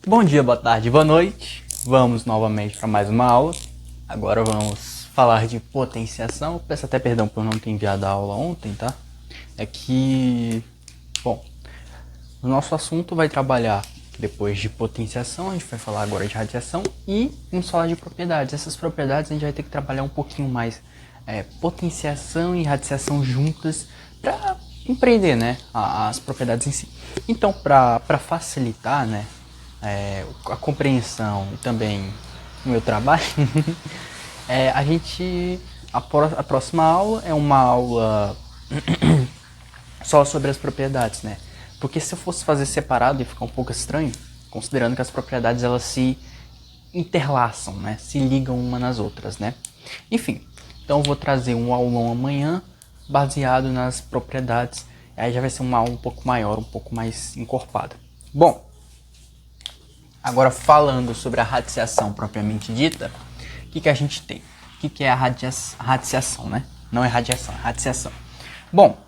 Bom dia, boa tarde, boa noite. Vamos novamente para mais uma aula. Agora vamos falar de potenciação. Peço até perdão por não ter enviado a aula ontem, tá? É que, bom, o nosso assunto vai trabalhar depois de potenciação, a gente vai falar agora de radiação e vamos falar de propriedades. Essas propriedades a gente vai ter que trabalhar um pouquinho mais potenciação e radiação juntas para empreender, né, as propriedades em si. Então, para facilitar, né, a compreensão e também o meu trabalho, a próxima aula é uma aula só sobre as propriedades, né? Porque se eu fosse fazer separado ia ficar um pouco estranho, considerando que as propriedades elas se interlaçam, né? Se ligam uma nas outras, né? Enfim, então eu vou trazer um aulão amanhã baseado nas propriedades. Aí já vai ser uma aula um pouco maior, um pouco mais encorpada. Bom, agora falando sobre a radiação propriamente dita, o que a gente tem? O que é a radiação, né? Não é radiação, é radiação. Bom,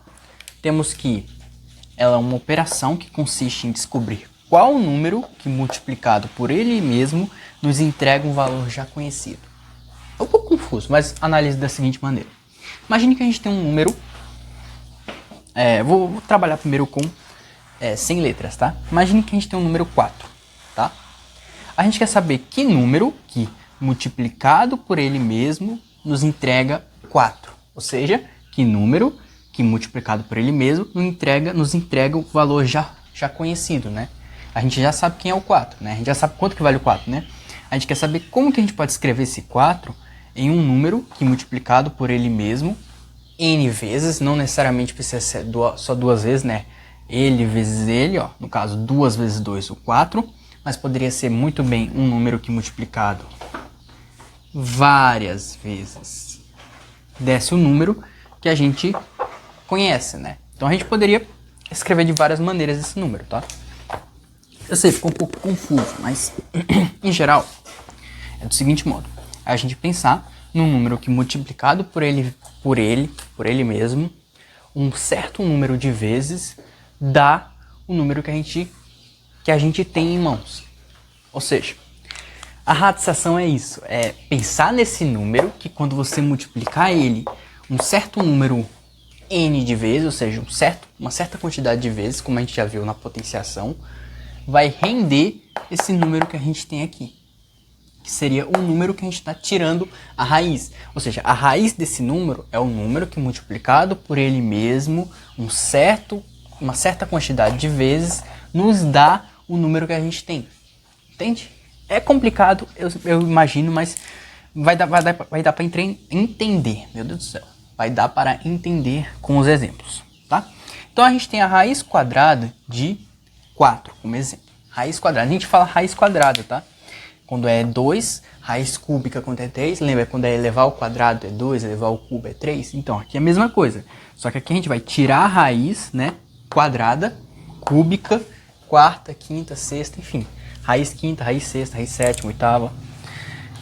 temos que ela é uma operação que consiste em descobrir qual número que multiplicado por ele mesmo nos entrega um valor já conhecido. É um pouco confuso, mas analise da seguinte maneira. Imagine que a gente tem um número, vou trabalhar primeiro com 100 letras, tá? Imagine que a gente tem um número 4, tá? A gente quer saber que número que multiplicado por ele mesmo nos entrega 4. Ou seja, que número que multiplicado por ele mesmo nos entrega o valor já conhecido, né? A gente já sabe quem é o 4, né? A gente já sabe quanto que vale o 4, né? A gente quer saber como que a gente pode escrever esse 4 em um número que multiplicado por ele mesmo n vezes, não necessariamente precisa ser só duas vezes, né? Ele vezes ele, ó, no caso 2 vezes 2, o 4, mas poderia ser muito bem um número que multiplicado várias vezes desse o número que a gente conhece, né? Então a gente poderia escrever de várias maneiras esse número, tá? Eu sei, ficou um pouco confuso, mas em geral é do seguinte modo: a gente pensar num número que multiplicado por ele mesmo, um certo número de vezes dá o número que a gente tem em mãos. Ou seja, a radiação é isso, é pensar nesse número que quando você multiplicar ele um certo número n de vezes, ou seja, uma certa quantidade de vezes, como a gente já viu na potenciação, vai render esse número que a gente tem aqui, que seria o número que a gente está tirando a raiz. Ou seja, a raiz desse número é o número que multiplicado por ele mesmo uma certa quantidade de vezes nos dá o número que a gente tem. Entende? É complicado, eu imagino, mas vai dar para entender. Meu Deus do céu. Vai dar para entender com os exemplos, tá? Então a gente tem a raiz quadrada de 4 como exemplo. Raiz quadrada. A gente fala raiz quadrada, tá? Quando é 2, raiz cúbica quando é 3. Lembra quando é elevar ao quadrado é 2, elevar ao cubo é 3? Então aqui é a mesma coisa. Só que aqui a gente vai tirar a raiz, né? Quadrada, cúbica, quarta, quinta, sexta, enfim. Raiz quinta, raiz sexta, raiz sétima, oitava.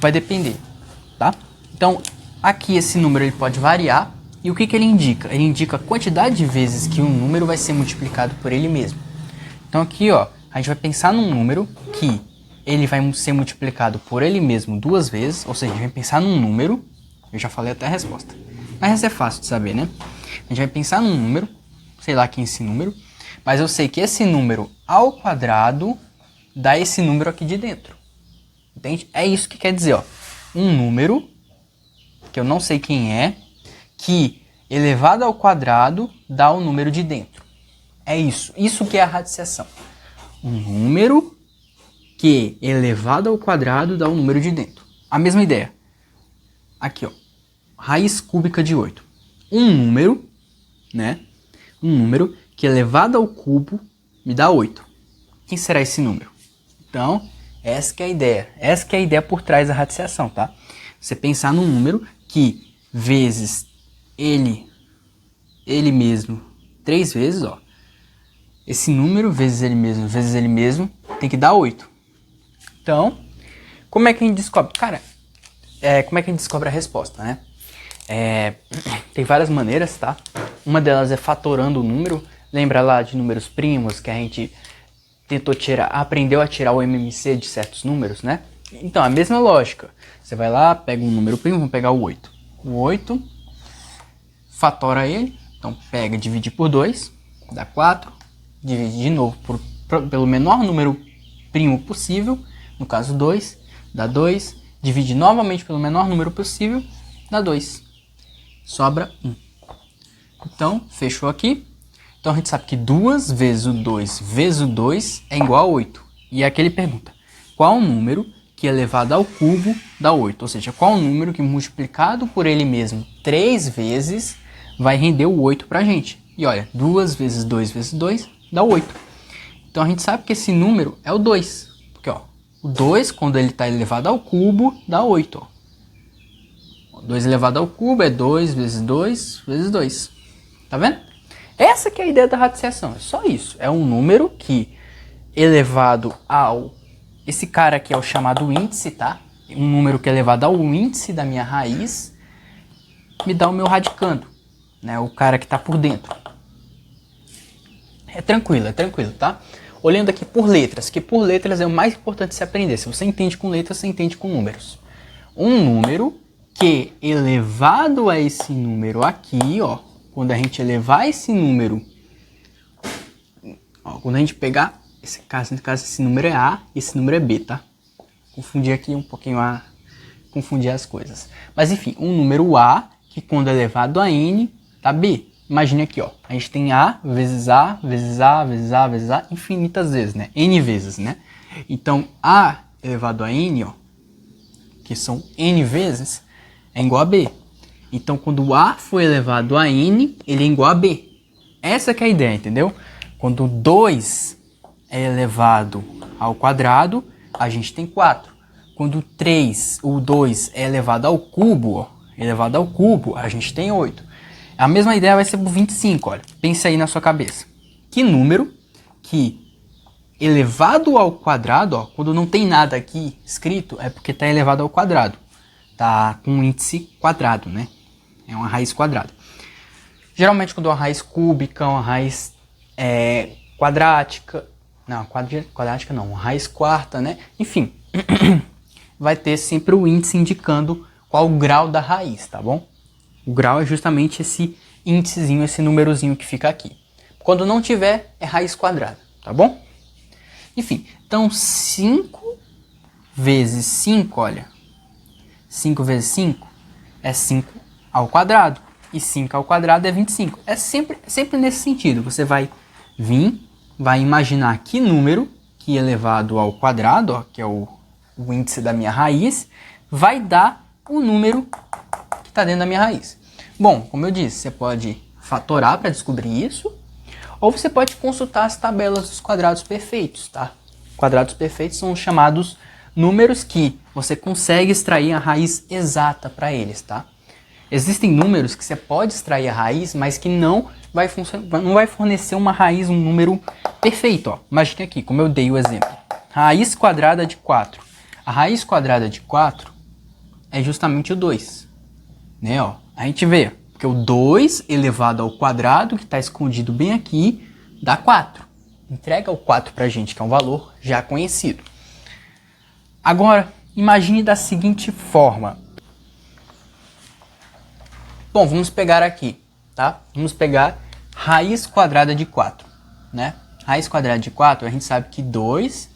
Vai depender, tá? Então aqui esse número ele pode variar. E o que ele indica? Ele indica a quantidade de vezes que um número vai ser multiplicado por ele mesmo. Então aqui, ó, a gente vai pensar num número que ele vai ser multiplicado por ele mesmo 2 vezes. Ou seja, a gente vai pensar num número, eu já falei até a resposta, mas essa é fácil de saber, né? A gente vai pensar num número, sei lá quem é esse número, mas eu sei que esse número ao quadrado dá esse número aqui de dentro. Entende? É isso que quer dizer, ó. Um número que eu não sei quem é, que elevado ao quadrado dá o número de dentro. É isso. Isso que é a radiação. Um número que elevado ao quadrado dá o número de dentro. A mesma ideia. Aqui, ó. Raiz cúbica de 8. Um número, né? Um número que elevado ao cubo me dá 8. Quem será esse número? Então, essa que é a ideia. Essa que é a ideia por trás da radiação, tá? Você pensar num número que vezes ele mesmo 3 vezes, ó. Esse número vezes ele mesmo tem que dar 8. Então, como é que a gente descobre? Cara, como é que a gente descobre a resposta, né? Tem várias maneiras, tá? Uma delas é fatorando o número. Lembra lá de números primos que a gente aprendeu a tirar o MMC de certos números, né? Então, a mesma lógica. Você vai lá, pega um número primo, vamos pegar o 8. O 8, fatora ele. Então, pega, divide por 2, dá 4. Divide de novo pelo menor número primo possível, no caso 2, dá 2. Divide novamente pelo menor número possível, dá 2. Sobra 1. Então, fechou aqui. Então, a gente sabe que 2 vezes o 2 vezes o 2 é igual a 8. E aqui ele pergunta, qual o número que elevado ao cubo dá 8? Ou seja, qual o número que multiplicado por ele mesmo 3 vezes vai render o 8 para a gente? E olha, 2 vezes 2 vezes 2 dá 8. Então, a gente sabe que esse número é o 2. Porque ó, o 2, quando ele está elevado ao cubo, dá 8. Ó. 2 elevado ao cubo é 2 vezes 2 vezes 2. Tá vendo? Essa que é a ideia da radiciação. É só isso. É um número que, elevado ao... Esse cara aqui é o chamado índice, tá? Um número que é elevado ao índice da minha raiz, me dá o meu radicando, né? O cara que está por dentro. É tranquilo, tá? Olhando aqui por letras, que por letras é o mais importante se aprender. Se você entende com letras, você entende com números. Um número que, elevado a esse número aqui, ó, quando a gente elevar esse número, ó, quando a gente pegar, esse caso esse número é A e esse número é B, tá? Confundir aqui um pouquinho confundir as coisas. Mas enfim, um número A, que quando elevado a N, dá B. Imagine aqui, ó, a gente tem A vezes A, vezes A, vezes A, vezes A, infinitas vezes, né? N vezes, né? Então, A elevado a N, ó, que são N vezes, é igual a B. Então, quando o A for elevado a N, ele é igual a B. Essa que é a ideia, entendeu? Quando 2 é elevado ao quadrado, a gente tem 4. Quando o 2 é elevado ao cubo, ó, a gente tem 8. A mesma ideia vai ser para o 25, olha. Pense aí na sua cabeça. Que número que elevado ao quadrado, ó, quando não tem nada aqui escrito, é porque está elevado ao quadrado. Tá com um índice quadrado, né? É uma raiz quadrada. Geralmente quando é uma raiz cúbica, uma raiz quadrática... Não, quadrática não, uma raiz quarta, né? Enfim, vai ter sempre o índice indicando qual o grau da raiz, tá bom? O grau é justamente esse índicezinho, esse númerozinho que fica aqui. Quando não tiver, é raiz quadrada, tá bom? Enfim, então 5 vezes 5, olha. 5 vezes 5 é 5 ao quadrado. E 5 ao quadrado é 25. É sempre nesse sentido. Você vai vir, vai imaginar que número, que elevado ao quadrado, ó, que é o índice da minha raiz, vai dar o número que está dentro da minha raiz. Bom, como eu disse, você pode fatorar para descobrir isso, ou você pode consultar as tabelas dos quadrados perfeitos, tá? Quadrados perfeitos são os chamados números que você consegue extrair a raiz exata para eles, tá? Existem números que você pode extrair a raiz, mas que não vai fornecer uma raiz, um número perfeito, ó. Imagine aqui, como eu dei o exemplo. Raiz quadrada de 4. A raiz quadrada de 4 é justamente o 2, né, ó? A gente vê, porque o 2 elevado ao quadrado, que está escondido bem aqui, dá 4. Entrega o 4 para a gente, que é um valor já conhecido. Agora, imagine da seguinte forma. Bom, vamos pegar aqui, tá? Vamos pegar raiz quadrada de 4, né? Raiz quadrada de 4, a gente sabe que 2,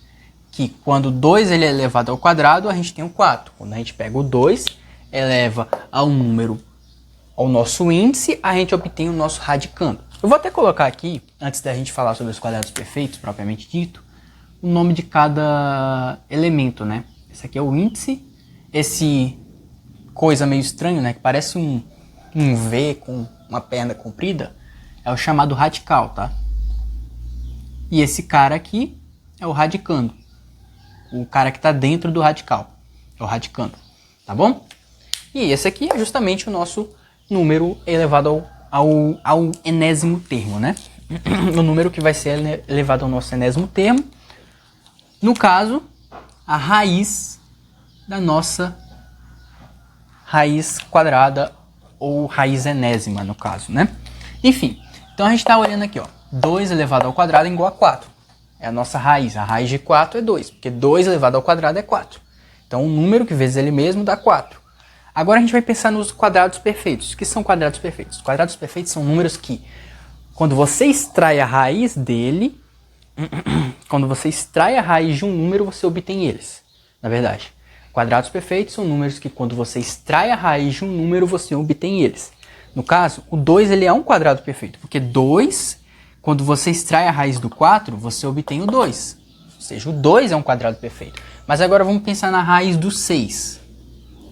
que quando 2 ele é elevado ao quadrado, a gente tem o 4. Quando a gente pega o 2, eleva ao número, ao nosso índice, a gente obtém o nosso radicando. Eu vou até colocar aqui, antes da gente falar sobre os quadrados perfeitos, propriamente dito, o nome de cada elemento, né? Esse aqui é o índice, esse coisa meio estranho, né? Que parece um V com uma perna comprida, é o chamado radical, tá? E esse cara aqui é o radicando. O cara que está dentro do radical. É o radicando, tá bom? E esse aqui é justamente o nosso número elevado ao enésimo termo, né? O número que vai ser elevado ao nosso enésimo termo. No caso, a raiz da nossa raiz quadrada ou raiz enésima, no caso, né? Enfim, então a gente está olhando aqui, ó. 2 elevado ao quadrado é igual a 4. é a nossa raiz. A raiz de 4 é 2, porque 2 elevado ao quadrado é 4. Então, um número que vezes ele mesmo dá 4. Agora a gente vai pensar nos quadrados perfeitos. O que são quadrados perfeitos? Quadrados perfeitos são números que, quando você extrai a raiz dele, quando você extrai a raiz de um número, você obtém eles. Na verdade, quadrados perfeitos são números que, quando você extrai a raiz de um número, você obtém eles. No caso, o 2 ele é um quadrado perfeito, porque 2, quando você extrai a raiz do 4, você obtém o 2. Ou seja, o 2 é um quadrado perfeito. Mas agora vamos pensar na raiz do 6,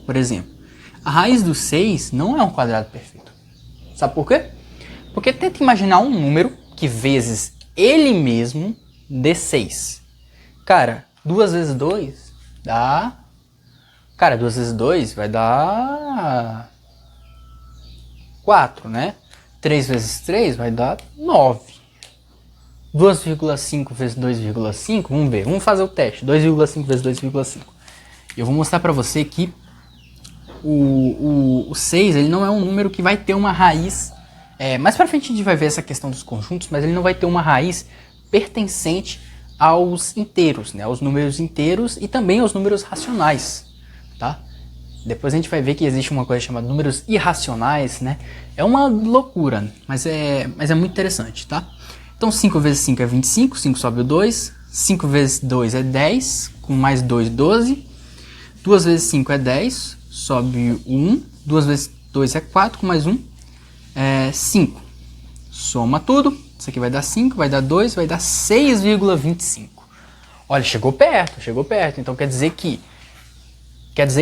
por exemplo. A raiz do 6 não é um quadrado perfeito. Sabe por quê? Porque tenta imaginar um número que vezes ele mesmo dê 6. Cara, 2 vezes 2 dá... Cara, 2 vezes 2 vai dar 4, né? 3 vezes 3 vai dar 9. 2,5 vezes 2,5, vamos ver, vamos fazer o teste. 2,5 vezes 2,5. Eu vou mostrar para você que o 6 ele não é um número que vai ter uma raiz. Mais pra frente a gente vai ver essa questão dos conjuntos, mas ele não vai ter uma raiz pertencente aos inteiros, né? Aos números inteiros e também aos números racionais, tá? Depois a gente vai ver que existe uma coisa chamada números irracionais, né? É uma loucura, mas é muito interessante, tá? Então 5 vezes 5 é 25, 5 sobe o 2. 5 vezes 2 é 10, com mais 2, 12. 2 vezes 5 é 10, sobe o 1. 2 vezes 2 é 4, com mais 1 é 5. Soma tudo, isso aqui vai dar 5, vai dar 2, vai dar 6,25. Olha, chegou perto. Então quer dizer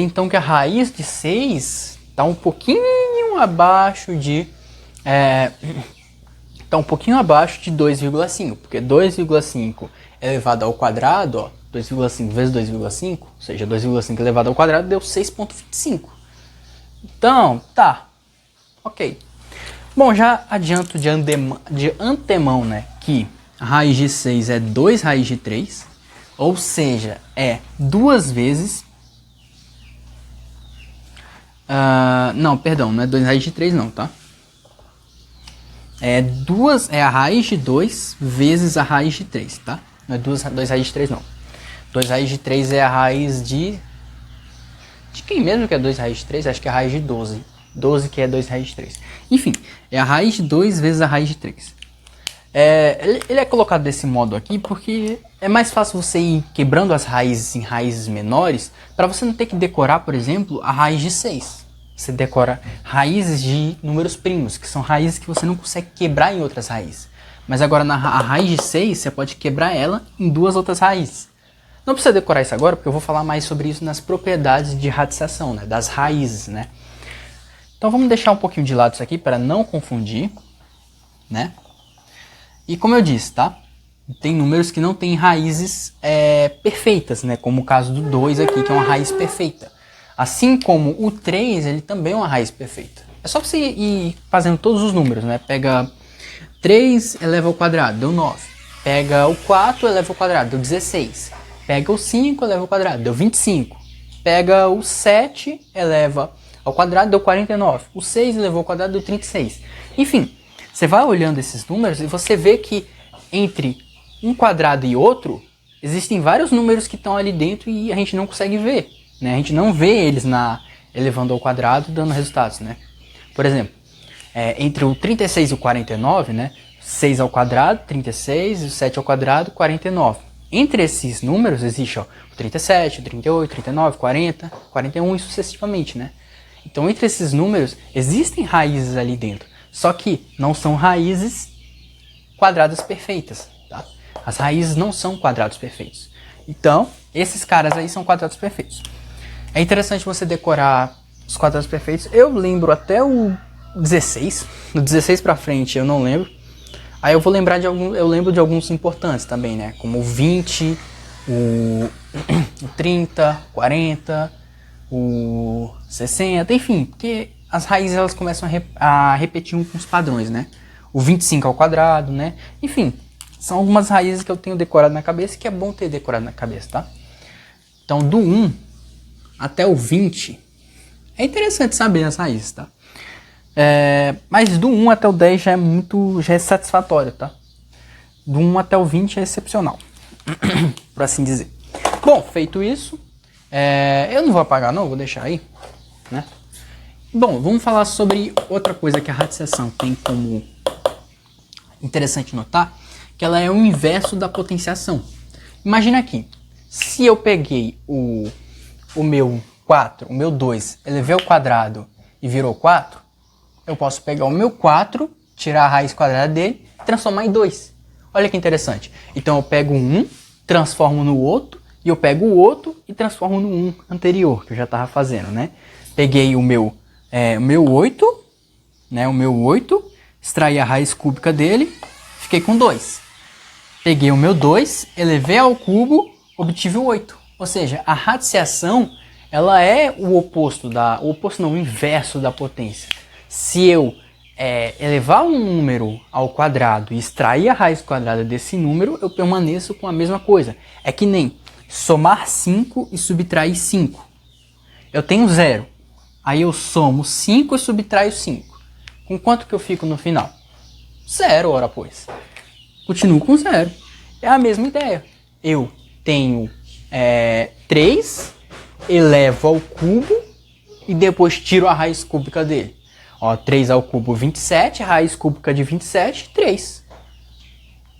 então que a raiz de 6 está um pouquinho abaixo de... Está um pouquinho abaixo de 2,5, porque 2,5 elevado ao quadrado, ó, 2,5 vezes 2,5, ou seja, 2,5 elevado ao quadrado deu 6,25. Então, tá, ok. Bom, já adianto de antemão, né, que a raiz de 6 é 2 raiz de 3, ou seja, é 2 vezes... não, perdão, não é 2 raiz de 3 não, tá? É a raiz de 2 vezes a raiz de 3, tá? Não é 2 raiz de 3 não. 2 raiz de 3 é a raiz de... De quem mesmo que é 2 raiz de 3? Acho que é a raiz de 12. 12 que é 2 raiz de 3. Enfim, é a raiz de 2 vezes a raiz de 3. Ele é colocado desse modo aqui porque é mais fácil você ir quebrando as raízes em raízes menores para você não ter que decorar, por exemplo, a raiz de 6. Você decora raízes de números primos, que são raízes que você não consegue quebrar em outras raízes. Mas agora a raiz de 6, você pode quebrar ela em 2 outras raízes. Não precisa decorar isso agora, porque eu vou falar mais sobre isso nas propriedades de radização, né, das raízes, né? Então vamos deixar um pouquinho de lado isso aqui para não confundir, né? E como eu disse, tá? Tem números que não têm raízes perfeitas, né? Como o caso do 2 aqui, que é uma raiz perfeita. Assim como o 3, ele também é uma raiz perfeita. É só você ir fazendo todos os números, né? Pega 3, eleva ao quadrado, deu 9. Pega o 4, eleva ao quadrado, deu 16. Pega o 5, eleva ao quadrado, deu 25. Pega o 7, eleva ao quadrado, deu 49. O 6 elevou ao quadrado, deu 36. Enfim, você vai olhando esses números e você vê que entre um quadrado e outro, existem vários números que estão ali dentro e a gente não consegue ver, né? A gente não vê eles elevando ao quadrado dando resultados, né? Por exemplo, entre o 36 e o 49, né? 6 ao quadrado, 36, e o 7 ao quadrado, 49. Entre esses números existe, ó, o 37, o 38, 39, 40, 41 e sucessivamente, né? Então, entre esses números, existem raízes ali dentro. Só que não são raízes quadradas perfeitas, tá? As raízes não são quadrados perfeitos. Então, esses caras aí são quadrados perfeitos. É interessante você decorar os quadrados perfeitos. Eu lembro até o 16. Do 16 pra frente eu não lembro. Aí eu vou lembrar de alguns, eu lembro de alguns importantes também, né? Como o 20, o 30, 40, o 60, enfim, porque as raízes elas começam a repetir uns padrões, né? O 25 ao quadrado, né? Enfim, são algumas raízes que eu tenho decorado na cabeça que é bom ter decorado na cabeça, tá? Então, do 1 até o 20, é interessante saber as raízes, tá? Mas do 1 até o 10 já é satisfatório, tá? Do 1 até o 20 é excepcional. por assim dizer. Bom, feito isso, eu não vou apagar não, vou deixar aí, né? Bom, vamos falar sobre outra coisa que a radiciação tem como interessante notar, que ela é o inverso da potenciação. Imagina aqui, se eu peguei o meu 4, o meu 2, elevei ao quadrado e virou 4, eu posso pegar o meu 4, tirar a raiz quadrada dele e transformar em 2. Olha que interessante. Então eu pego um, transformo no outro, e eu pego o outro e transformo no 1 anterior, que eu já estava fazendo, né? Peguei o meu 8, né? O meu 8, extraí a raiz cúbica dele, fiquei com 2. Peguei o meu 2, elevei ao cubo, obtive o 8. Ou seja, a radiciação, ela é o oposto o inverso da potência. Se eu elevar um número ao quadrado e extrair a raiz quadrada desse número, eu permaneço com a mesma coisa. É que nem somar 5 e subtrair 5. Eu tenho 0. Aí eu somo 5 e subtraio 5. Com quanto que eu fico no final? 0, ora pois. Continuo com 0. É a mesma ideia. Eu tenho 3, elevo ao cubo e depois tiro a raiz cúbica dele. Ó, 3 ao cubo, 27, raiz cúbica de 27, 3.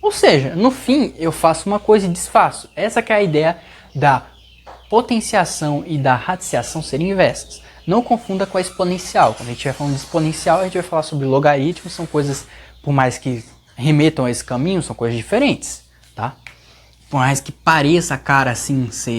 Ou seja, no fim eu faço uma coisa e desfaço. Essa que é a ideia da potenciação e da radiciação serem inversas. Não confunda com a exponencial. Quando a gente vai falando de exponencial, a gente vai falar sobre logaritmos, são coisas, por mais que remetam a esse caminho, são coisas diferentes, tá? Por mais que pareça a cara assim ser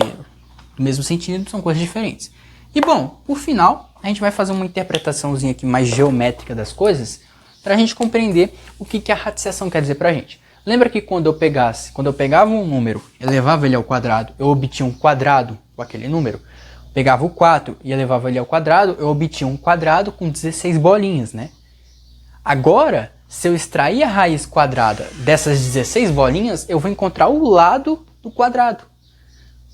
do mesmo sentido, são coisas diferentes. E bom, por final, a gente vai fazer uma interpretaçãozinha aqui mais geométrica das coisas, para a gente compreender o que a radiciação quer dizer pra gente. Lembra que quando eu pegava um número, elevava ele ao quadrado, eu obtinha um quadrado com aquele número? Pegava o 4 e elevava ele ao quadrado, eu obtinha um quadrado com 16 bolinhas, né? Agora, se eu extrair a raiz quadrada dessas 16 bolinhas, eu vou encontrar o lado do quadrado.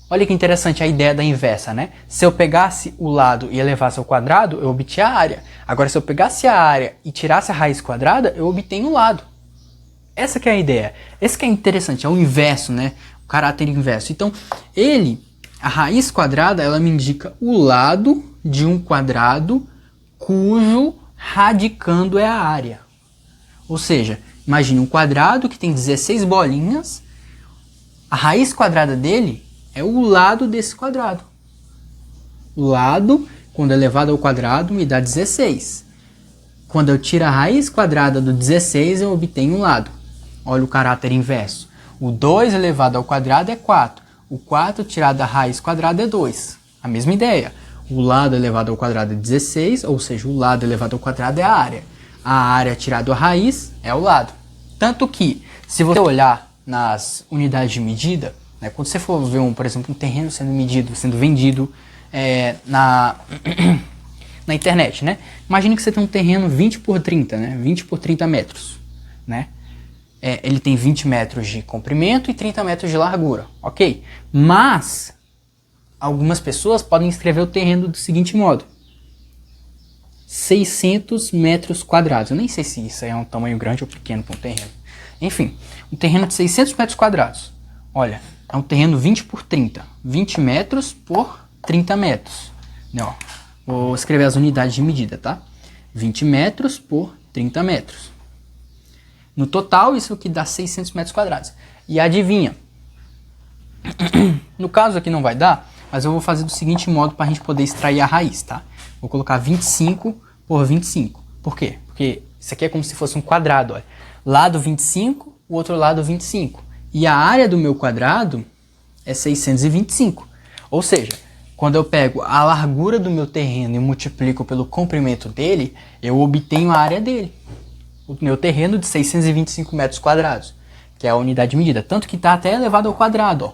Olha que interessante a ideia da inversa, né? Se eu pegasse o lado e elevasse ao quadrado, eu obtinha a área. Agora, se eu pegasse a área e tirasse a raiz quadrada, eu obtenho o lado. Essa que é a ideia. Esse que é interessante, é o inverso, né? O caráter inverso. Então, a raiz quadrada, ela me indica o lado de um quadrado cujo radicando é a área. Ou seja, imagine um quadrado que tem 16 bolinhas, a raiz quadrada dele é o lado desse quadrado. O lado, quando elevado ao quadrado, me dá 16. Quando eu tiro a raiz quadrada do 16, eu obtenho um lado. Olha o caráter inverso. O 2 elevado ao quadrado é 4. O 4 tirado da raiz quadrada é 2. A mesma ideia. O lado elevado ao quadrado é 16, ou seja, o lado elevado ao quadrado é a área. A área tirada a raiz é o lado. Tanto que, se você olhar nas unidades de medida, né, quando você for ver, por exemplo, um terreno sendo medido, sendo vendido na internet, né? Imagine que você tem um terreno 20 por 30, né? 20 por 30 metros, né? Ele tem 20 metros de comprimento e 30 metros de largura, ok? Mas algumas pessoas podem escrever o terreno do seguinte modo: 600 metros quadrados. Eu nem sei se isso é um tamanho grande ou pequeno para um terreno. Enfim, um terreno de 600 metros quadrados. Olha, é um terreno 20 por 30. 20 metros por 30 metros. Ó, vou escrever as unidades de medida, tá? 20 metros por 30 metros. No total, isso aqui dá 600 metros quadrados. E adivinha? No caso aqui não vai dar, mas eu vou fazer do seguinte modo para a gente poder extrair a raiz, tá? Vou colocar 25 por 25. Por quê? Porque isso aqui é como se fosse um quadrado, olha. Lado 25, o outro lado 25. E a área do meu quadrado é 625. Ou seja, quando eu pego a largura do meu terreno e multiplico pelo comprimento dele, eu obtenho a área dele. O meu terreno de 625 metros quadrados, que é a unidade de medida. Tanto que está até elevado ao quadrado, ó.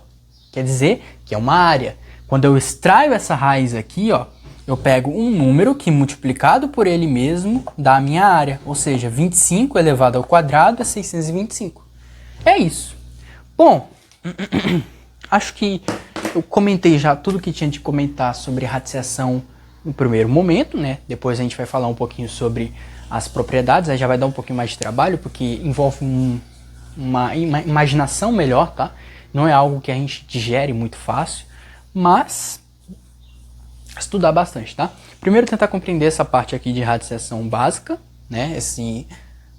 Quer dizer que é uma área. Quando eu extraio essa raiz aqui, ó, eu pego um número que multiplicado por ele mesmo dá a minha área. Ou seja, 25 elevado ao quadrado é 625. É isso. Bom, acho que eu comentei já tudo que tinha de comentar sobre radiciação no primeiro momento, né? Depois a gente vai falar um pouquinho sobre as propriedades, aí já vai dar um pouquinho mais de trabalho, porque envolve uma imaginação melhor, tá? Não é algo que a gente digere muito fácil, mas estudar bastante, tá? Primeiro tentar compreender essa parte aqui de radiciação básica, né? Esse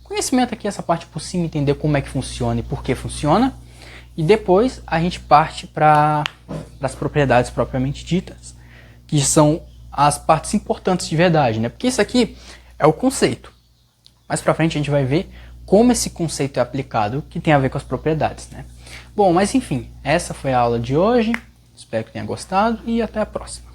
conhecimento aqui, essa parte por cima, entender como é que funciona e por que funciona. E depois a gente parte para as propriedades propriamente ditas, que são as partes importantes de verdade, né? Porque isso aqui é o conceito. Mais pra frente a gente vai ver como esse conceito é aplicado, que tem a ver com as propriedades, né? Bom, mas enfim, essa foi a aula de hoje. Espero que tenha gostado e até a próxima.